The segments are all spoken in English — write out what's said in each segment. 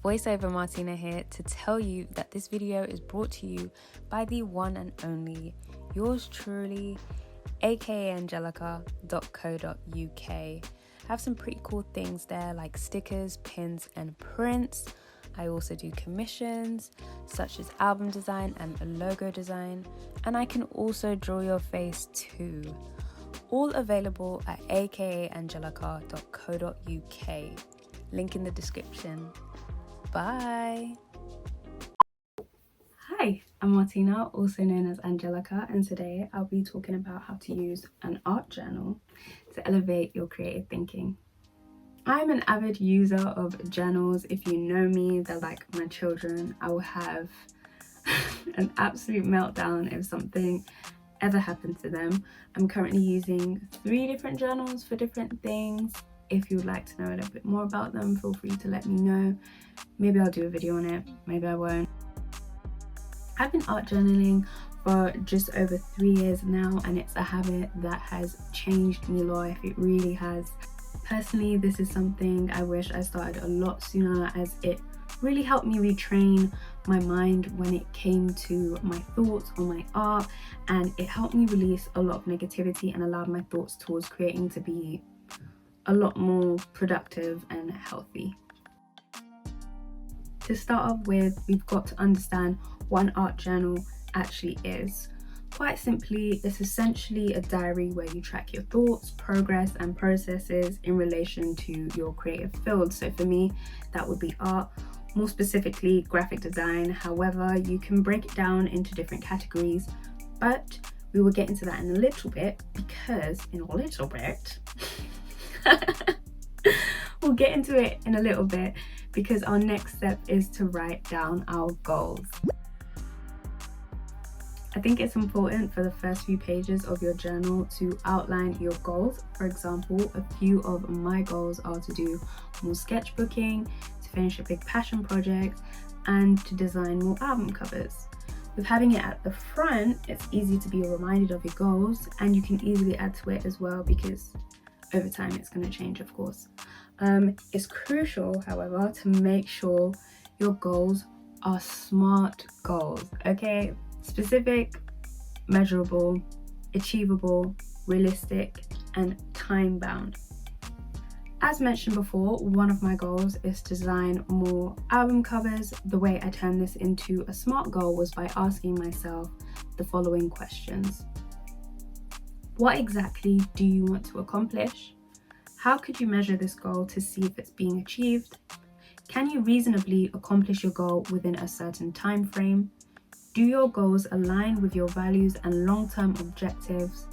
Voiceover Martina here to tell you that this video is brought to you by the one and only, yours truly, a.k.a. angelica.co.uk. I have some pretty cool things there like stickers, pins and prints. I also do commissions such as album design and a logo design, and I can also draw your face too. All available at a.k.a. angelica.co.uk. Link in the description. Bye! Hi, I'm Martina, also known as Angelica, and today I'll be talking about how to use an art journal to elevate your creative thinking. I'm an avid user of journals. If you know me, they're like my children. I will have an absolute meltdown if something ever happened to them. I'm currently using 3 different journals for different things. If you would like to know a little bit more about them, feel free to let me know. Maybe I'll do a video on it, maybe I won't. I've been art journaling for just over 3 years now, and it's a habit that has changed my life. It really has. Personally, this is something I wish I started a lot sooner, as it really helped me retrain my mind when it came to my thoughts on my art, and it helped me release a lot of negativity and allowed my thoughts towards creating to be a lot more productive and healthy. To start off with, we've got to understand what an art journal actually is. Quite simply, it's essentially a diary where you track your thoughts, progress and processes in relation to your creative field. So for me, that would be art, more specifically graphic design. However, you can break it down into different categories, but we will get into that in a little bit, because we'll get into it in a little bit because our next step is to write down our goals. I think it's important for the first few pages of your journal to outline your goals. For example, a few of my goals are to do more sketchbooking, to finish a big passion project, and to design more album covers. With having it at the front, it's easy to be reminded of your goals, and you can easily add to it as well, because over time it's going to change, of course. It's crucial, however, to make sure your goals are SMART goals, okay? Specific, measurable, achievable, realistic, and time-bound. As mentioned before, one of my goals is to design more album covers. The way I turned this into a SMART goal was by asking myself the following questions. What exactly do you want to accomplish? How could you measure this goal to see if it's being achieved? Can you reasonably accomplish your goal within a certain time frame? Do your goals align with your values and long-term objectives?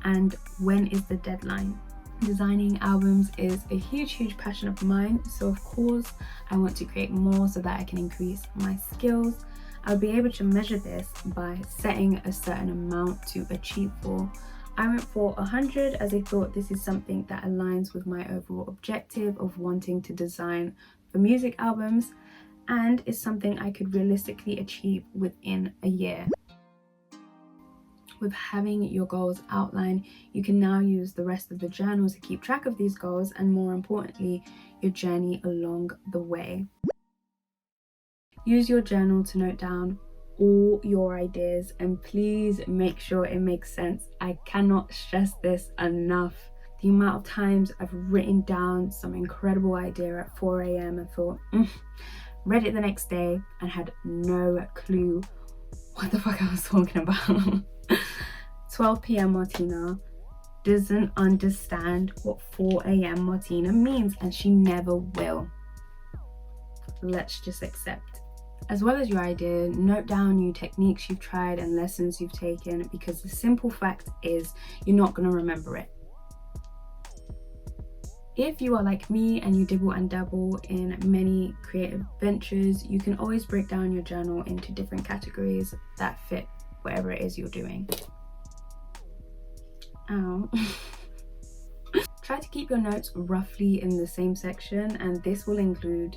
And when is the deadline? Designing albums is a huge passion of mine, so of course I want to create more so that I can increase my skills. I'll be able to measure this by setting a certain amount to achieve for. I went for 100 as I thought this is something that aligns with my overall objective of wanting to design for music albums, and is something I could realistically achieve within a year. With having your goals outlined, you can now use the rest of the journal to keep track of these goals, and more importantly, your journey along the way. Use your journal to note down all your ideas, and please make sure it makes sense. I cannot stress this enough. The amount of times I've written down some incredible idea at 4 a.m. and thought, read it the next day and had no clue what the fuck I was talking about. 12 p.m. Martina doesn't understand what 4 a.m. Martina means, and she never will. Let's just accept. As well as your idea, note down new techniques you've tried and lessons you've taken, because the simple fact is you're not going to remember it. If you are like me and you dibble and dabble in many creative ventures, you can always break down your journal into different categories that fit whatever it is you're doing. Ow. Try to keep your notes roughly in the same section, and this will include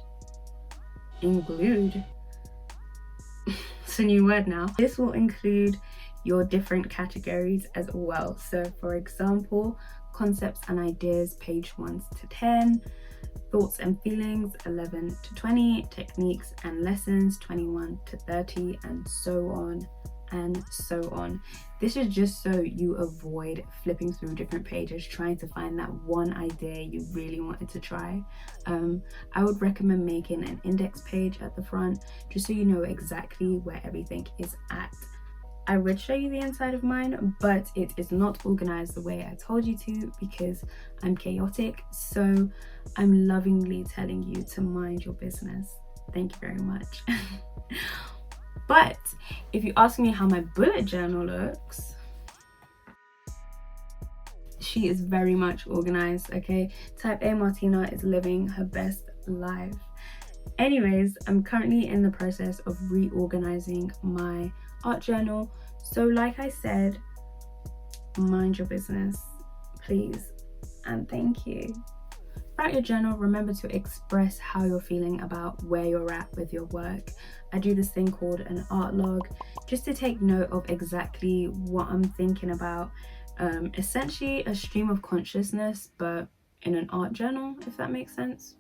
it's a new word now. This will include your different categories as well. So for example, concepts and ideas, page 1 to 10, thoughts and feelings 11 to 20, techniques and lessons 21 to 30, and so on and so on. This is just so you avoid flipping through different pages trying to find that one idea you really wanted to try. I would recommend making an index page at the front just so you know exactly where everything is at. I would show you the inside of mine, but it is not organized the way I told you to because I'm chaotic, so I'm lovingly telling you to mind your business. Thank you very much. But if you ask me how my bullet journal looks, she is very much organized, okay? Type A Martina is living her best life. Anyways, I'm currently in the process of reorganizing my art journal. So like I said, mind your business, please, and thank you. Throughout your journal, remember to express how you're feeling about where you're at with your work. I do this thing called an art log, just to take note of exactly what I'm thinking about. Essentially a stream of consciousness, but in an art journal, if that makes sense.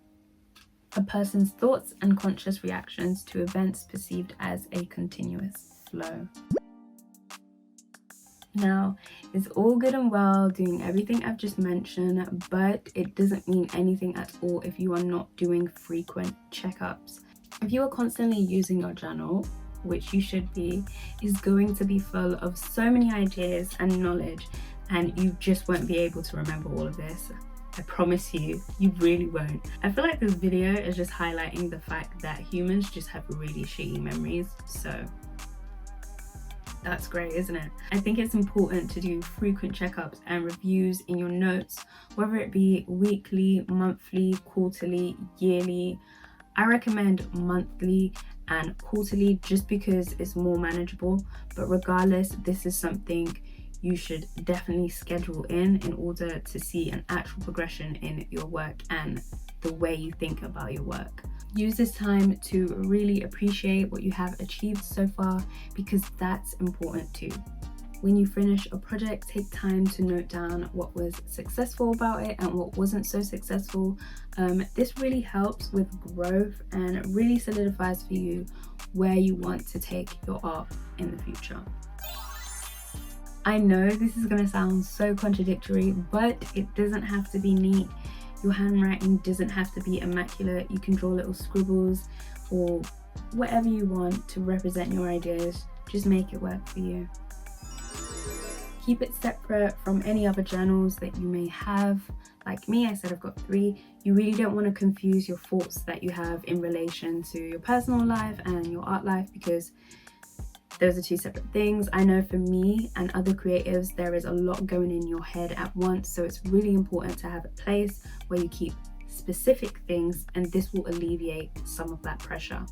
A person's thoughts and conscious reactions to events perceived as a continuous flow. Now, it's all good and well doing everything I've just mentioned, but it doesn't mean anything at all if you are not doing frequent checkups. If you are constantly using your journal, which you should be, is going to be full of so many ideas and knowledge, and you just won't be able to remember all of this. I promise you, you really won't. I feel like this video is just highlighting the fact that humans just have really shitty memories, so that's great, isn't it? I think it's important to do frequent checkups and reviews in your notes, whether it be weekly, monthly, quarterly, yearly. I recommend monthly and quarterly just because it's more manageable, but regardless, this is something you should definitely schedule in order to see an actual progression in your work and the way you think about your work. Use this time to really appreciate what you have achieved so far, because that's important too. When you finish a project, take time to note down what was successful about it and what wasn't so successful. This really helps with growth and really solidifies for you where you want to take your art in the future. I know this is going to sound so contradictory, but it doesn't have to be neat. Your handwriting doesn't have to be immaculate. You can draw little scribbles or whatever you want to represent your ideas. Just make it work for you. Keep it separate from any other journals that you may have. Like me, I said I've got 3. You really don't want to confuse your thoughts that you have in relation to your personal life and your art life, because those are 2 separate things. I know for me and other creatives, there is a lot going in your head at once, so it's really important to have a place where you keep specific things, and this will alleviate some of that pressure.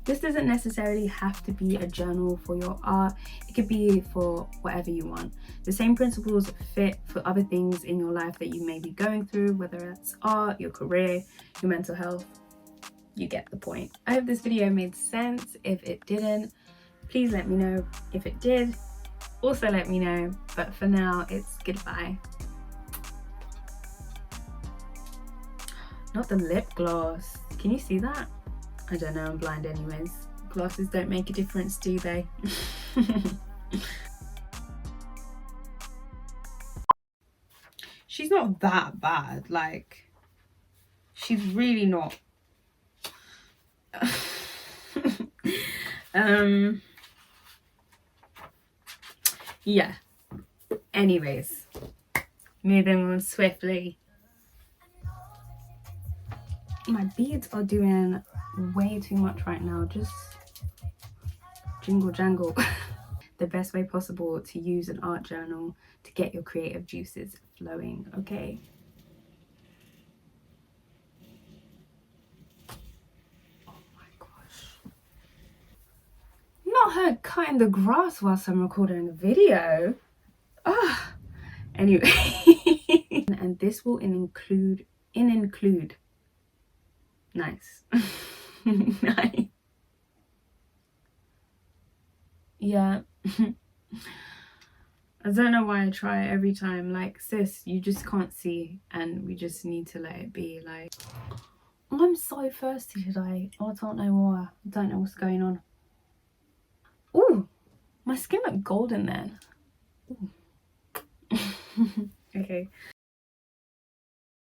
This doesn't necessarily have to be a journal for your art. It could be for whatever you want. The same principles fit for other things in your life that you may be going through, whether it's art, your career, your mental health. You get the point. I hope this video made sense. If it didn't, please let me know. If it did, also let me know. But for now, it's goodbye. Not the lip gloss. Can you see that? I don't know, I'm blind anyways. Glasses don't make a difference, do they? She's not that bad. Like, she's really not. Yeah, anyways, moving on swiftly. My beads are doing way too much right now, just jingle jangle. The best way possible to use an art journal to get your creative juices flowing, okay? Not her cutting the grass whilst I'm recording a video. Ah, anyway. And this will include. Nice. Nice. Yeah. I don't know why I try it every time. Like, sis, you just can't see, and we just need to let it be. Like, oh, I'm so thirsty today. Oh, I don't know why. I don't know what's going on. Ooh, my skin looked golden then. Okay,